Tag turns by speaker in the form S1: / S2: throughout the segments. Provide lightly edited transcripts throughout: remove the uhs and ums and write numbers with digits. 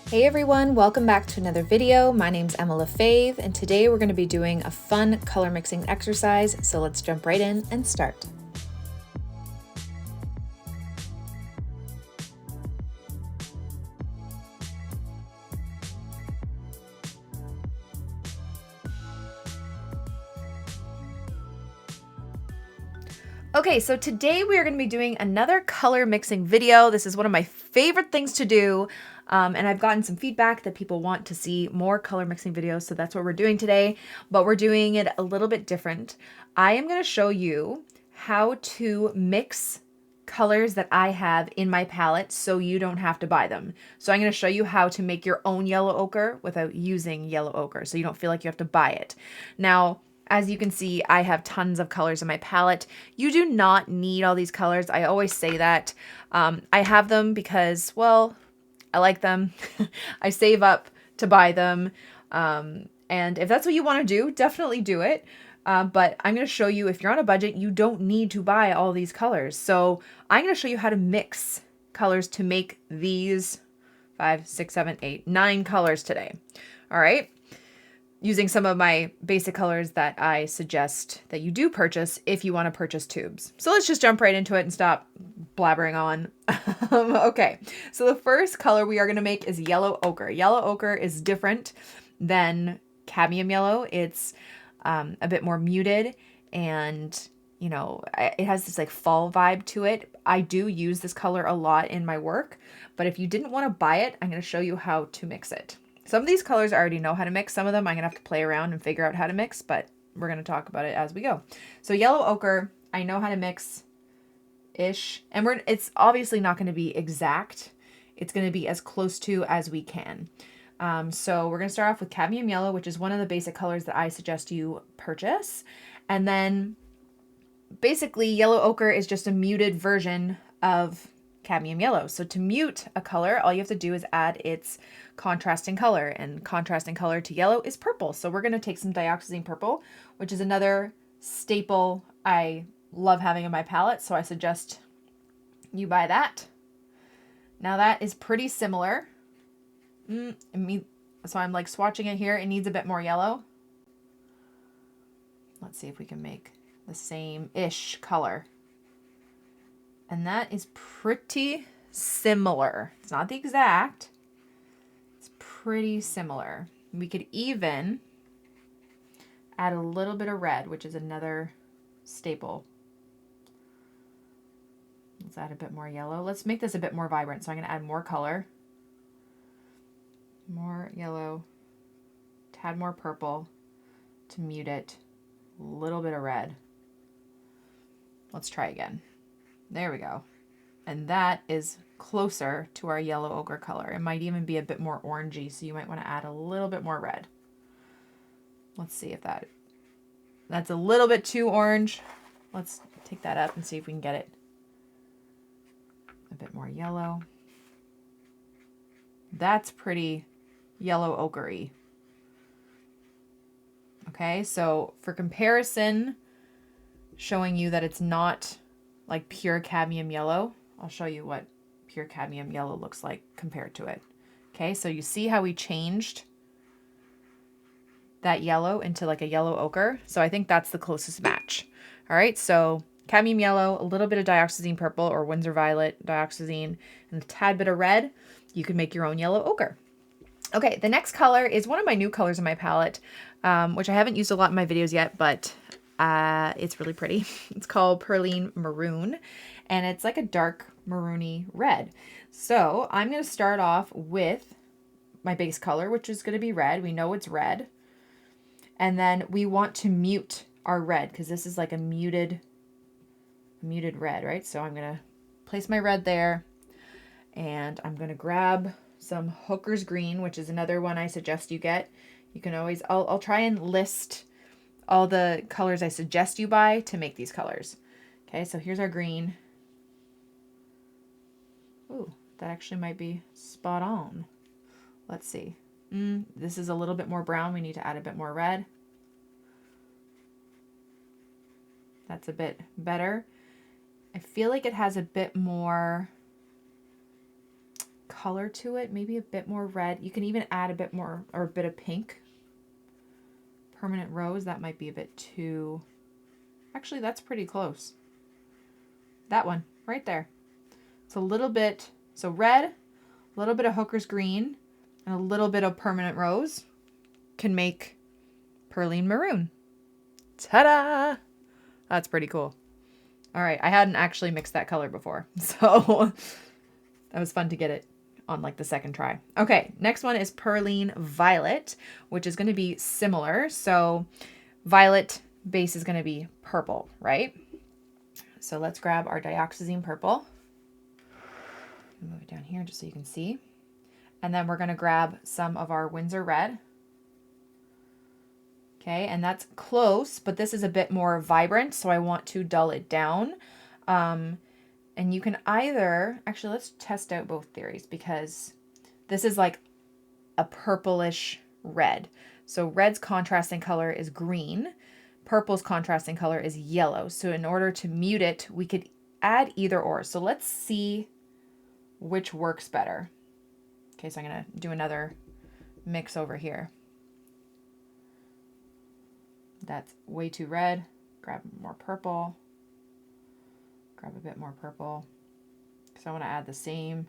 S1: Hey everyone, welcome back to another video. My name's Emma LaFave, and today we're going to be doing a fun color mixing exercise, so let's jump right in and start. Okay, so today we are going to be doing another color mixing video. This is one of my favorite things to do, and I've gotten some feedback that people want to see more color mixing videos, so that's what we're doing today, but we're doing it a little bit different. I am going to show you how to mix colors that I have in my palette so you don't have to buy them. So I'm going to show you how to make your own yellow ochre without using yellow ochre, so you don't feel like you have to buy it. Now, as you can see, I have tons of colors in my palette. You do not need all these colors. I always say that. I have them because, well, I like them. I save up to buy them. And if that's what you want to do, definitely do it. But I'm going to show you, if you're on a budget, you don't need to buy all these colors. So I'm going to show you how to mix colors to make these 5, 6, 7, 8, 9 colors today. All right. Using some of my basic colors that I suggest that you do purchase if you want to purchase tubes. So let's just jump right into it and stop blabbering on. Okay, so the first color we are going to make is yellow ochre. Yellow ochre is different than cadmium yellow. It's a bit more muted, and you know, it has this like fall vibe to it. I do use this color a lot in my work, but if you didn't want to buy it, I'm going to show you how to mix it. Some of these colors I already know how to mix. Some of them I'm going to have to play around and figure out how to mix, but we're going to talk about it as we go. So yellow ochre, I know how to mix-ish. And it's obviously not going to be exact. It's going to be as close to as we can. So we're going to start off with cadmium yellow, which is one of the basic colors that I suggest you purchase. And then basically yellow ochre is just a muted version of cadmium yellow. So to mute a color, all you have to do is add its contrasting color, and contrasting color to yellow is purple. So we're going to take some dioxazine purple, which is another staple I love having in my palette. So I suggest you buy that. Now that is pretty similar. So I'm like swatching it here. It needs a bit more yellow. Let's see if we can make the same-ish color. And that is pretty similar. It's not the exact. It's pretty similar. We could even add a little bit of red, which is another staple. Let's add a bit more yellow. Let's make this a bit more vibrant. So I'm going to add more color. More yellow. Tad more purple to mute it. A little bit of red. Let's try again. There we go. And that is closer to our yellow ochre color. It might even be a bit more orangey, so you might want to add a little bit more red. Let's see if that's a little bit too orange. Let's take that up and see if we can get it a bit more yellow. That's pretty yellow ochre-y. Okay, so for comparison, showing you that it's not like pure cadmium yellow, I'll show you what pure cadmium yellow looks like compared to it. Okay, so you see how we changed that yellow into like a yellow ochre? So I think that's the closest match. All right, so cadmium yellow, a little bit of dioxazine purple or Winsor violet dioxazine, and a tad bit of red. You can make your own yellow ochre. Okay, the next color is one of my new colors in my palette, which I haven't used a lot in my videos yet, but it's really pretty. It's called Perylene Maroon, and it's like a dark maroony red. So I'm going to start off with my base color, which is going to be red. We know it's red. And then we want to mute our red because this is like a muted red, right? So I'm going to place my red there, and I'm going to grab some Hooker's Green, which is another one I suggest you get. You can always, I'll try and list all the colors I suggest you buy to make these colors. Okay, so here's our green. Ooh, that actually might be spot on. Let's see. This is a little bit more brown. We need to add a bit more red. That's a bit better. I feel like it has a bit more color to it, maybe a bit more red. You can even add a bit more, or a bit of pink. Permanent rose, that might be a bit too, actually that's pretty close. That one, right there. It's a little bit, so red, a little bit of hooker's green, and a little bit of permanent rose can make Perylene maroon. Ta-da! That's pretty cool. All right, I hadn't actually mixed that color before, so that was fun to get it on like the second try. Okay, next one is Perylene Violet, which is going to be similar. So violet base is going to be purple, right? So let's grab our dioxazine purple. Move it down here just so you can see. And then we're going to grab some of our Winsor red. Okay, and that's close, but this is a bit more vibrant, so I want to dull it down. And you can either, actually let's test out both theories, because this is like a purplish red. So red's contrasting color is green, purple's contrasting color is yellow. So in order to mute it, we could add either or. So let's see which works better. Okay, so I'm gonna do another mix over here. That's way too red. Grab more purple. Grab a bit more purple, because I want to add the same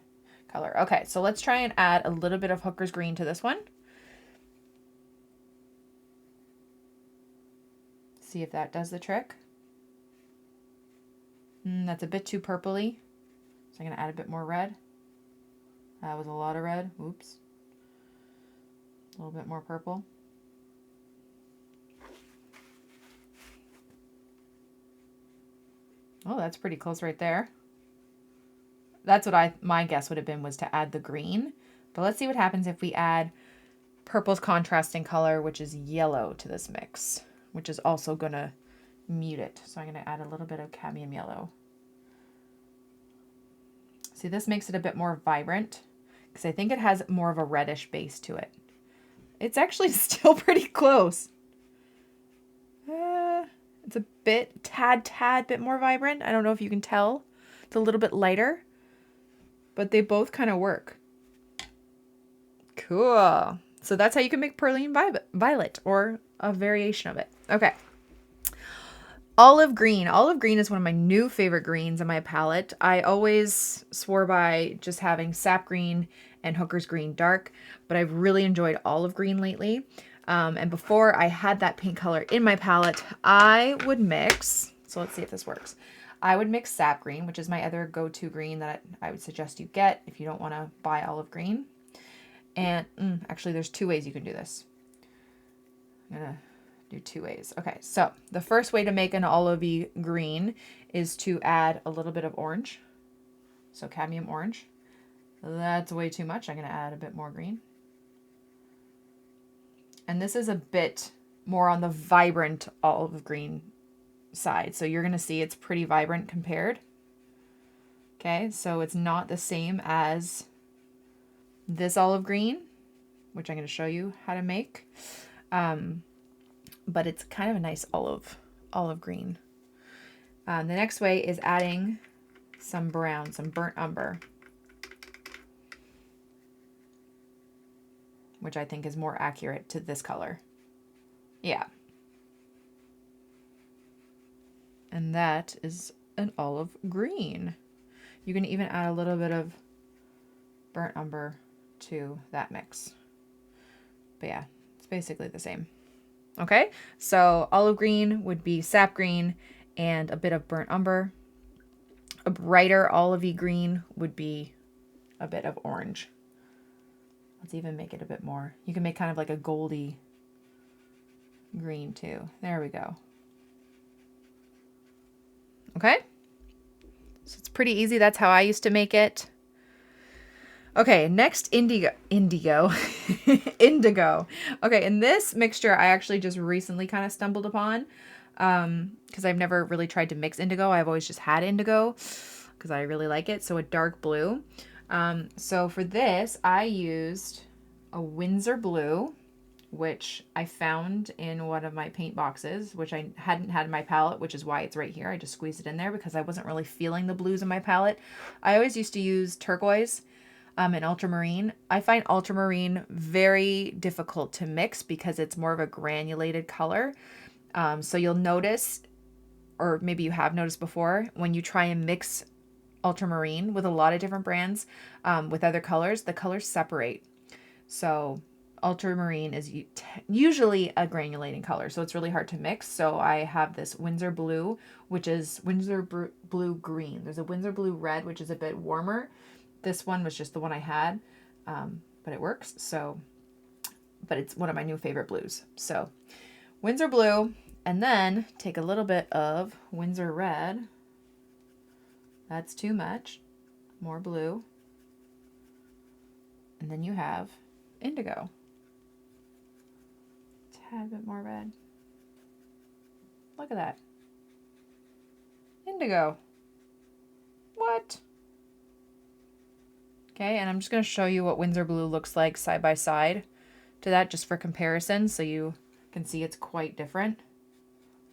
S1: color. Okay, so let's try and add a little bit of hooker's green to this one. See if that does the trick. That's a bit too purpley, so I'm going to add a bit more red. That was a lot of red. Oops. A little bit more purple. Oh, that's pretty close right there. That's what my guess would have been, was to add the green. But let's see what happens if we add purple's contrasting color, which is yellow, to this mix, which is also going to mute it. So I'm going to add a little bit of cadmium yellow. See, this makes it a bit more vibrant, because I think it has more of a reddish base to it. It's actually still pretty close. It's a bit, tad bit more vibrant. I don't know if you can tell. It's a little bit lighter, but they both kind of work. Cool. So that's how you can make Perylene Violet, or a variation of it. Okay. Olive green. Olive green is one of my new favorite greens in my palette. I always swore by just having sap green and hooker's green dark, but I've really enjoyed olive green lately. And before I had that pink color in my palette, I would mix, so let's see if this works. I would mix sap green, which is my other go-to green that I would suggest you get if you don't want to buy olive green. And actually there's two ways you can do this. I'm going to do two ways. Okay, so the first way to make an olivey green is to add a little bit of orange. So cadmium orange. That's way too much. I'm going to add a bit more green. And this is a bit more on the vibrant olive green side. So you're going to see it's pretty vibrant compared. Okay, so it's not the same as this olive green, which I'm going to show you how to make. But it's kind of a nice olive green. The next way is adding some brown, some burnt umber, which I think is more accurate to this color. Yeah. And that is an olive green. You can even add a little bit of burnt umber to that mix. But yeah, it's basically the same. Okay, so olive green would be sap green and a bit of burnt umber. A brighter olivey green would be a bit of orange. Let's even make it a bit more. You can make kind of like a goldy green too. There we go. Okay. So it's pretty easy. That's how I used to make it. Okay, next indigo. Indigo. Okay, and this mixture I actually just recently kind of stumbled upon because I've never really tried to mix indigo. I've always just had indigo because I really like it. So a dark blue. So for this, I used a Winsor blue, which I found in one of my paint boxes, which I hadn't had in my palette, which is why it's right here. I just squeezed it in there because I wasn't really feeling the blues in my palette. I always used to use turquoise, and ultramarine. I find ultramarine very difficult to mix because it's more of a granulated color. So you'll notice, or maybe you have noticed before, when you try and mix ultramarine with a lot of different brands with other colors, the colors separate. So ultramarine is usually a granulating color, so it's really hard to mix. So I have this Winsor blue, which is Winsor blue green. There's a Winsor blue red, which is a bit warmer. This one was just the one I had, but it works. So, but it's one of my new favorite blues. So Winsor blue, and then take a little bit of Winsor red. That's too much. More blue. And then you have indigo. Tad bit more red. Look at that. Indigo. What? Okay, and I'm just going to show you what Winsor blue looks like side by side to that, just for comparison, so you can see it's quite different.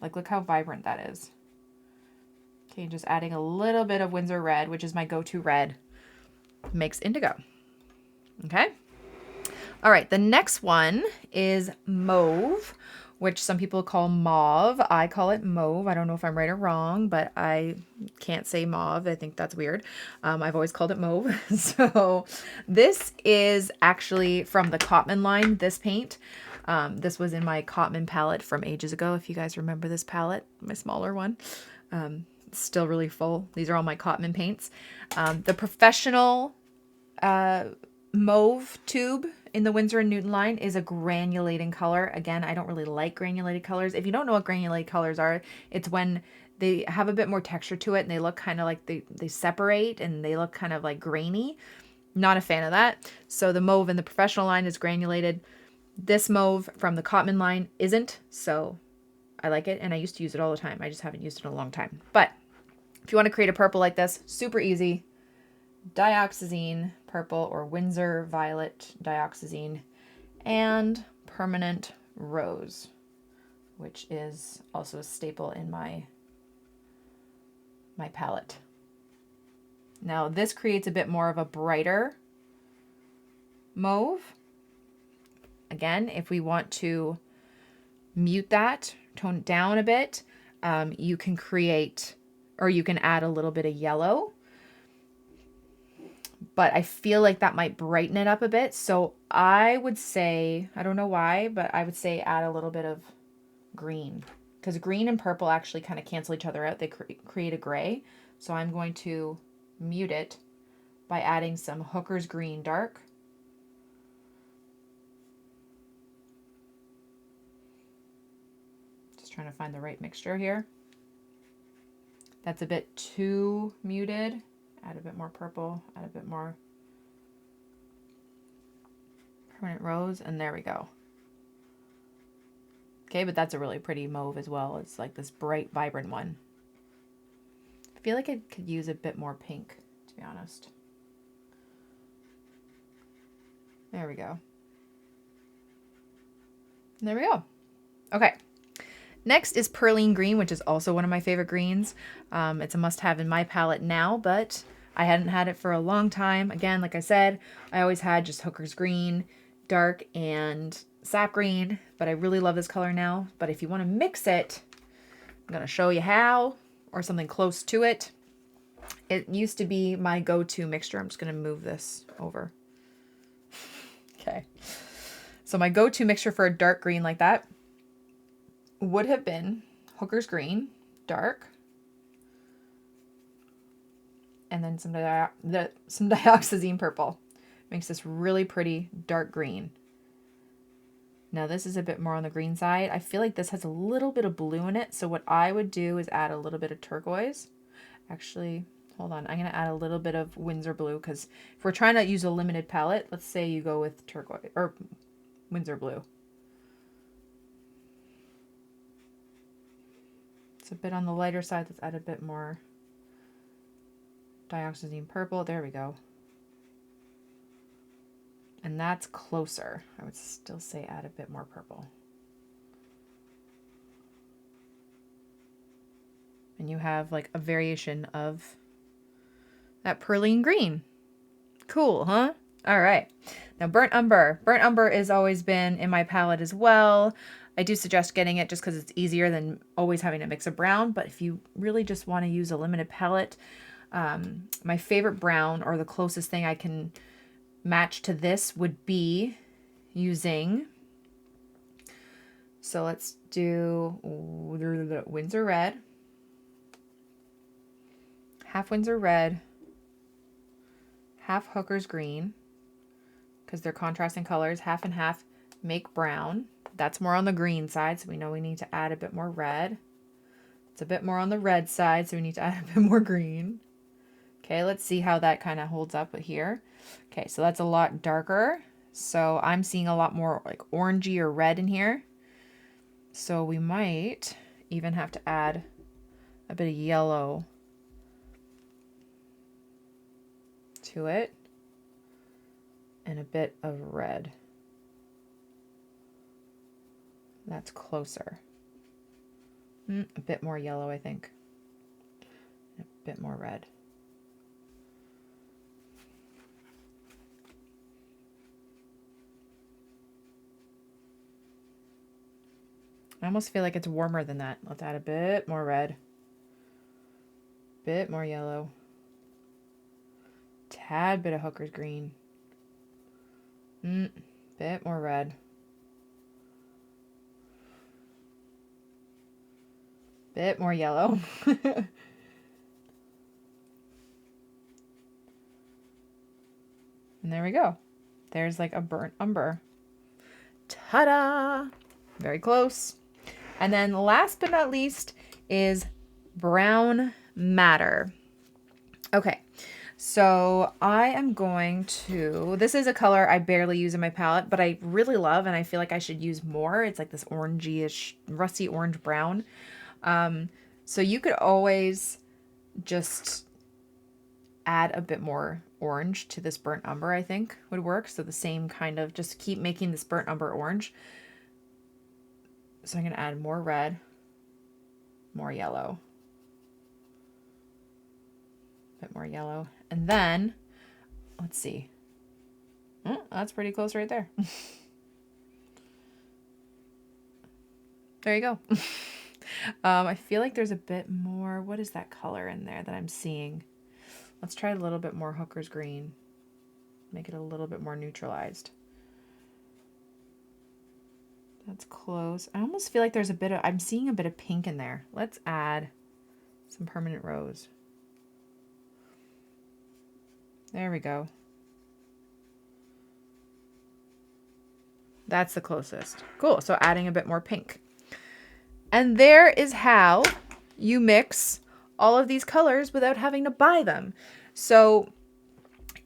S1: Like, look how vibrant that is. Okay, just adding a little bit of Winsor red, which is my go-to red, makes indigo. Okay. All right, the next one is mauve, which some people call mauve. I call it mauve. I don't know if I'm right or wrong, but I can't say mauve. I think that's weird. I've always called it mauve. So this is actually from the Cadmium line, this paint. This was in my Cadmium palette from ages ago, if you guys remember this palette, my smaller one. It's still really full. These are all my Cadmium paints. The professional mauve tube in the Winsor & Newton line is a granulating color. Again, I don't really like granulated colors. If you don't know what granulated colors are, it's when they have a bit more texture to it and they look kind of like they separate and they look kind of like grainy. Not a fan of that. So the mauve in the professional line is granulated. This mauve from the Cadmium line isn't, so I like it, and I used to use it all the time. I just haven't used it in a long time. But if you want to create a purple like this, super easy. Dioxazine purple or Winsor violet dioxazine, and permanent rose, which is also a staple in my palette. Now this creates a bit more of a brighter mauve. Again, if we want to mute that, tone it down a bit, you can create, or you can add a little bit of yellow. But I feel like that might brighten it up a bit. So I would say, I don't know why, but I would say add a little bit of green. Because green and purple actually kind of cancel each other out. They create a gray. So I'm going to mute it by adding some Hooker's Green Dark. Just trying to find the right mixture here. That's a bit too muted. Add a bit more purple, add a bit more permanent rose, and there we go. Okay, but that's a really pretty mauve as well. It's like this bright, vibrant one. I feel like it could use a bit more pink, to be honest. There we go. And there we go. Okay. Next is Perylene Green, which is also one of my favorite greens. It's a must-have in my palette now, but I hadn't had it for a long time. Again, like I said, I always had just Hooker's Green, Dark, and Sap Green, but I really love this color now. But if you want to mix it, I'm going to show you how, or something close to it. It used to be my go-to mixture. I'm just going to move this over. Okay. So my go-to mixture for a dark green like that would have been Hooker's Green, Dark, and then some dioxazine purple. Makes this really pretty dark green. Now this is a bit more on the green side. I feel like this has a little bit of blue in it. So what I would do is add a little bit of turquoise. Actually, hold on. I'm going to add a little bit of Winsor blue because if we're trying to use a limited palette, let's say you go with turquoise or Winsor blue. It's a bit on the lighter side. Let's add a bit more dioxazine purple. There we go. And that's closer. I would still say add a bit more purple. And you have like a variation of that Perylene green. Cool, huh? All right. Now burnt umber. Burnt umber has always been in my palette as well. I do suggest getting it just because it's easier than always having to mix a brown. But if you really just want to use a limited palette, my favorite brown, or the closest thing I can match to this, would be using, so let's do Winsor red, half Winsor red, half Hooker's green, because they're contrasting colors, half and half, make brown. That's more on the green side, so we know we need to add a bit more red. It's a bit more on the red side, so we need to add a bit more green. Okay, let's see how that kind of holds up here. Okay, so that's a lot darker. So I'm seeing a lot more like orangey or red in here. So we might even have to add a bit of yellow to it and a bit of red. That's closer. A bit more yellow, I think. A bit more red. I almost feel like it's warmer than that. Let's add a bit more red. Bit more yellow. Tad bit of Hooker's green. Bit more red. Bit more yellow. And there we go. There's like a burnt umber. Ta-da! Very close. And then last but not least is brown madder. Okay, so I am going to, this is a color I barely use in my palette, but I really love, and I feel like I should use more. It's like this orangey-ish, rusty orange brown. So you could always just add a bit more orange to this burnt umber, I think would work. So the same kind of, just keep making this burnt umber orange. So I'm going to add more red, more yellow, a bit more yellow. And then, let's see. Oh, that's pretty close right there. There you go. I feel like there's a bit more, what is that color in there that I'm seeing? Let's try a little bit more Hooker's green. Make it a little bit more neutralized. That's close. I almost feel like there's a bit of, I'm seeing a bit of pink in there. Let's add some permanent rose. There we go. That's the closest. Cool. So adding a bit more pink. And there is how you mix all of these colors without having to buy them. So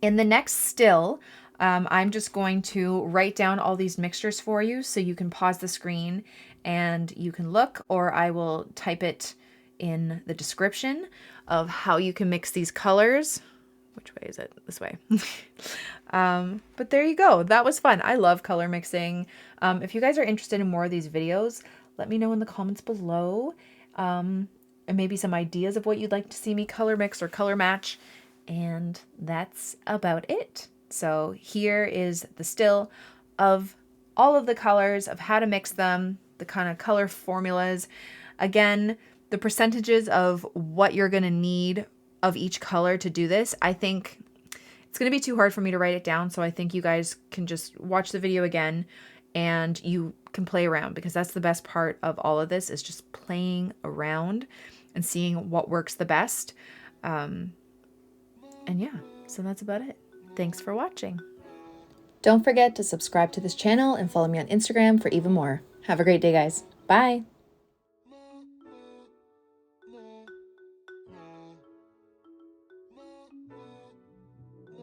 S1: in the next still, I'm just going to write down all these mixtures for you so you can pause the screen and you can look, or I will type it in the description of how you can mix these colors. Which way is it? This way. But there you go. That was fun. I love color mixing. If you guys are interested in more of these videos, let me know in the comments below. And maybe some ideas of what you'd like to see me color mix or color match. And that's about it. So here is the still of all of the colors, of how to mix them, the kind of color formulas. Again, the percentages of what you're going to need of each color to do this. I think it's going to be too hard for me to write it down. So I think you guys can just watch the video again and you can play around, because that's the best part of all of this, is just playing around and seeing what works the best. And yeah, so that's about it. Thanks for watching. Don't forget to subscribe to this channel and follow me on Instagram for even more. Have a great day, guys. Bye.